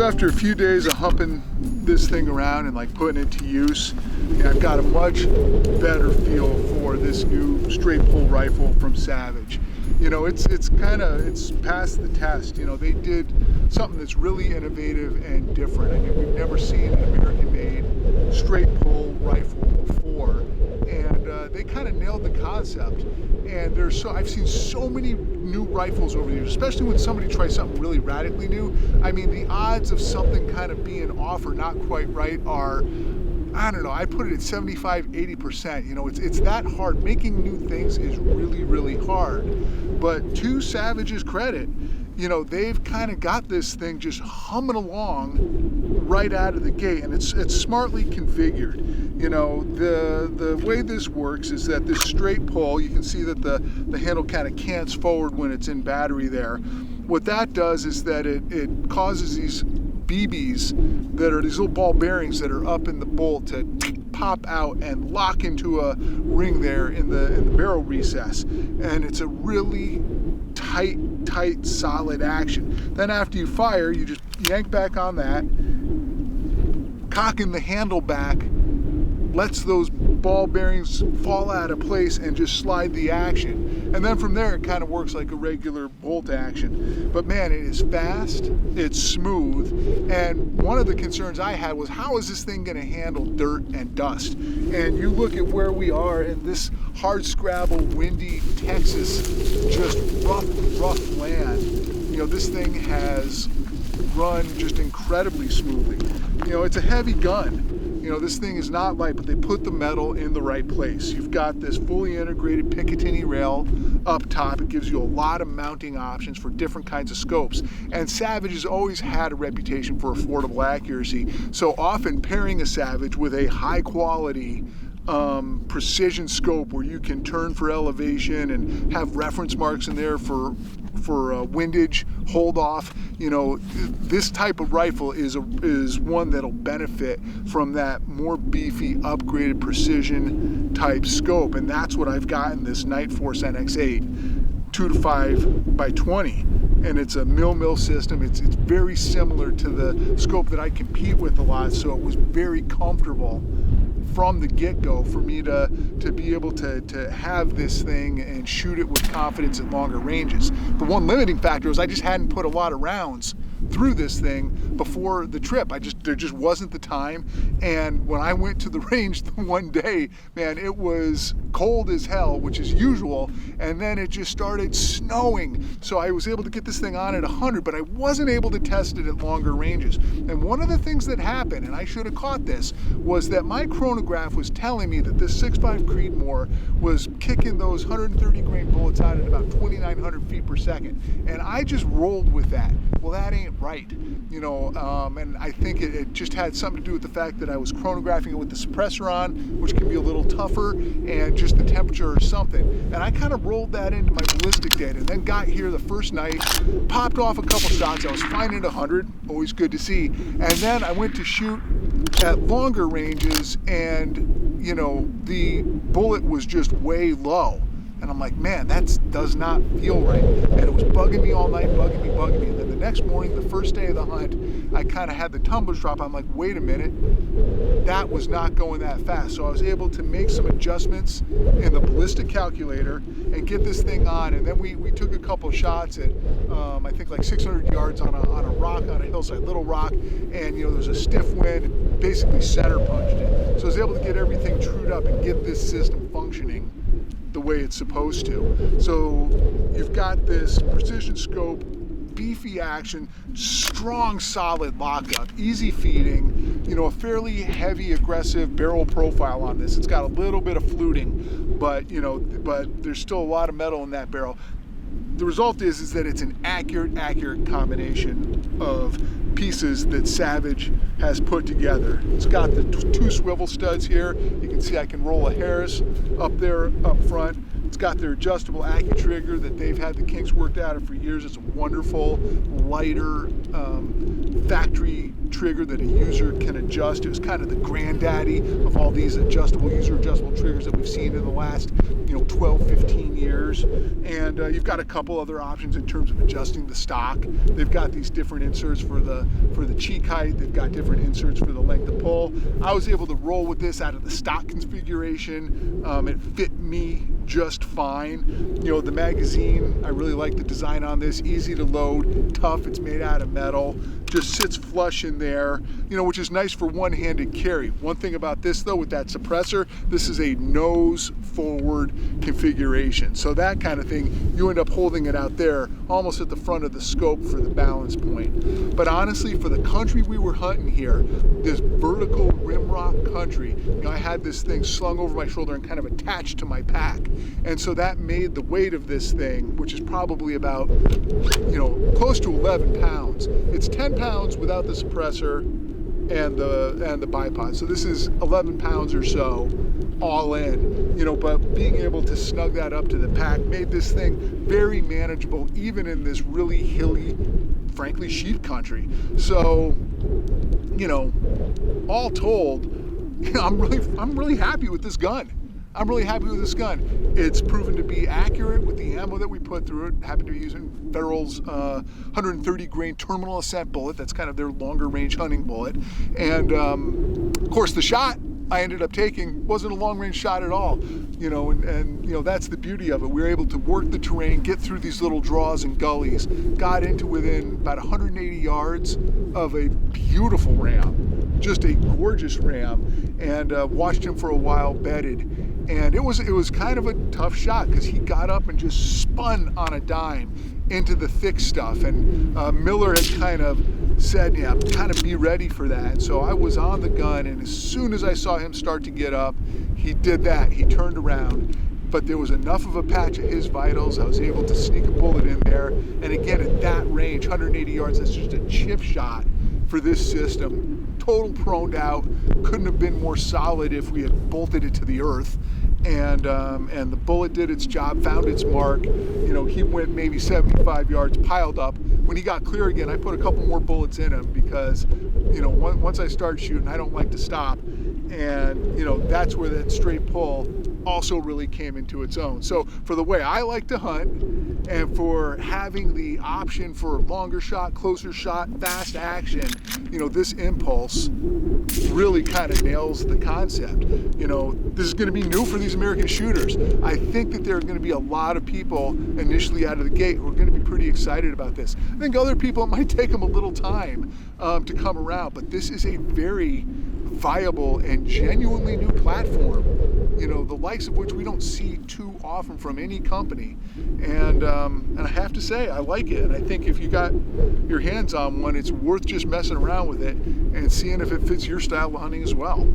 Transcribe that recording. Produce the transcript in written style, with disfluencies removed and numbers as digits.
after a few days of humping this thing around and like putting it to use, I've got a much better feel for this new straight pull rifle from Savage. You know, it's passed the test. You know, they did something that's really innovative and different. I mean, we've never seen an American-made straight pull rifle before, and they kind of nailed the concept. And I've seen so many new rifles over the years, especially when somebody tries something really radically new. I mean, the odds of something kind of being off or not quite right are, I don't know, I put it at 75–80%. You know, it's that hard. Making new things is really, really hard. But to Savage's credit, you know, they've kind of got this thing just humming along right out of the gate, and it's smartly configured. You know, the way this works is that this straight pull, you can see that the handle kind of cants forward when it's in battery there. What that does is that it causes these BBs that are these little ball bearings that are up in the bolt to pop out and lock into a ring there in the barrel recess. And it's a really tight, solid action. Then after you fire, you just yank back on that, cocking the handle back, lets those ball bearings fall out of place and just slide the action. And then from there, it kind of works like a regular bolt action. But man, it is fast, it's smooth, and one of the concerns I had was, how is this thing gonna handle dirt and dust? And you look at where we are in this hard scrabble, windy Texas, just rough land. You know, this thing has run just incredibly smoothly. You know, it's a heavy gun. You know, this thing is not light, but they put the metal in the right place. You've got this fully integrated Picatinny rail up top. It gives you a lot of mounting options for different kinds of scopes. And Savage has always had a reputation for affordable accuracy. So often pairing a Savage with a high quality precision scope where you can turn for elevation and have reference marks in there for windage, hold off. You know, this type of rifle is one that'll benefit from that more beefy, upgraded precision type scope, and that's what I've got in this Nightforce NX8 2-5x20, and it's a mil system. It's very similar to the scope that I compete with a lot, so it was very comfortable from the get-go for me to be able to have this thing and shoot it with confidence at longer ranges. The one limiting factor was I just hadn't put a lot of rounds through this thing before the trip. There just wasn't the time. And when I went to the range the one day, man, it was cold as hell, which is usual, and then it just started snowing. So I was able to get this thing on at 100, but I wasn't able to test it at longer ranges. And one of the things that happened, and I should have caught this, was that my chronograph was telling me that this 6.5 Creedmoor was kicking those 130 grain bullets out at about 2,900 feet per second. And I just rolled with that. Well, that ain't right, you know, and I think it just had something to do with the fact that I was chronographing it with the suppressor on, which can be a little tougher, and just the temperature or something. And I kind of rolled that into my ballistic data, and then got here the first night, popped off a couple shots. I was fine at 100, always good to see. And then I went to shoot at longer ranges, and you know, the bullet was just way low. And I'm like, man, that does not feel right. And it was bugging me all night, bugging me. And then the next morning, the first day of the hunt, I kind of had the tumblers drop. I'm like, wait a minute, that was not going that fast. So I was able to make some adjustments in the ballistic calculator and get this thing on. And then we took a couple shots at, I think like 600 yards on a rock, on a hillside, little rock. And, you know, there's a stiff wind, and basically center punched it. So I was able to get everything trued up and get this system functioning the way it's supposed to. So you've got this precision scope, beefy action, strong solid lockup, easy feeding, you know, a fairly heavy aggressive barrel profile on this. It's got a little bit of fluting, but you know, but there's still a lot of metal in that barrel. The result is that it's an accurate combination of pieces that Savage has put together. It's got the two swivel studs here. You can see I can roll a Harris up there up front. It's got their adjustable AccuTrigger that they've had the kinks worked out of for years. It's a wonderful, lighter factory trigger that a user can adjust. It was kind of the granddaddy of all these user adjustable triggers that we've seen in the last 12, 15 years. And you've got a couple other options in terms of adjusting the stock. They've got these different inserts for the cheek height. They've got different inserts for the length of pull. I was able to roll with this out of the stock configuration. It fit me just fine. The magazine, I really like the design on this. Easy to load, tough, it's made out of metal. Just sits flush in there, which is nice for one-handed carry. One thing about this though, with that suppressor, this is a nose forward configuration. So that kind of thing, you end up holding it out there almost at the front of the scope for the balance point. But honestly, for the country we were hunting here, this vertical rimrock country, I had this thing slung over my shoulder and kind of attached to my pack. And so that made the weight of this thing, which is probably about, close to 11 pounds. It's 10 pounds without the suppressor and the bipod. So this is 11 pounds or so all in, but being able to snug that up to the pack made this thing very manageable, even in this really hilly, frankly, sheep country. So, all told, I'm really happy with this gun. I'm really happy with this gun. It's proven to be accurate with the ammo that we put through it. Happened to be using Federal's 130 grain terminal ascent bullet. That's kind of their longer range hunting bullet. And of course the shot I ended up taking wasn't a long range shot at all. And that's the beauty of it. We were able to work the terrain, get through these little draws and gullies, got into within about 180 yards of a beautiful ram, just a gorgeous ram, and watched him for a while bedded. And it was kind of a tough shot because he got up and just spun on a dime into the thick stuff. And Miller had kind of said, yeah, kind of be ready for that. And so I was on the gun, and as soon as I saw him start to get up, he did that. He turned around. But there was enough of a patch of his vitals, I was able to sneak a bullet in there. And again, at that range, 180 yards, that's just a chip shot for this system. Total proned out, couldn't have been more solid if we had bolted it to the earth. And the bullet did its job, found its mark. He went maybe 75 yards, piled up. When he got clear again, I put a couple more bullets in him because, once I start shooting, I don't like to stop. And, that's where that straight pull also really came into its own. So for the way I like to hunt, and for having the option for longer shot, closer shot, fast action, this impulse really kind of nails the concept. This is going to be new for these American shooters. I think that there are going to be a lot of people initially out of the gate who are going to be pretty excited about this. I think other people, it might take them a little time to come around, but this is a very viable and genuinely new platform, the likes of which we don't see too often from any company. And I have to say, I like it. And I think if you got your hands on one, it's worth just messing around with it and seeing if it fits your style of hunting as well.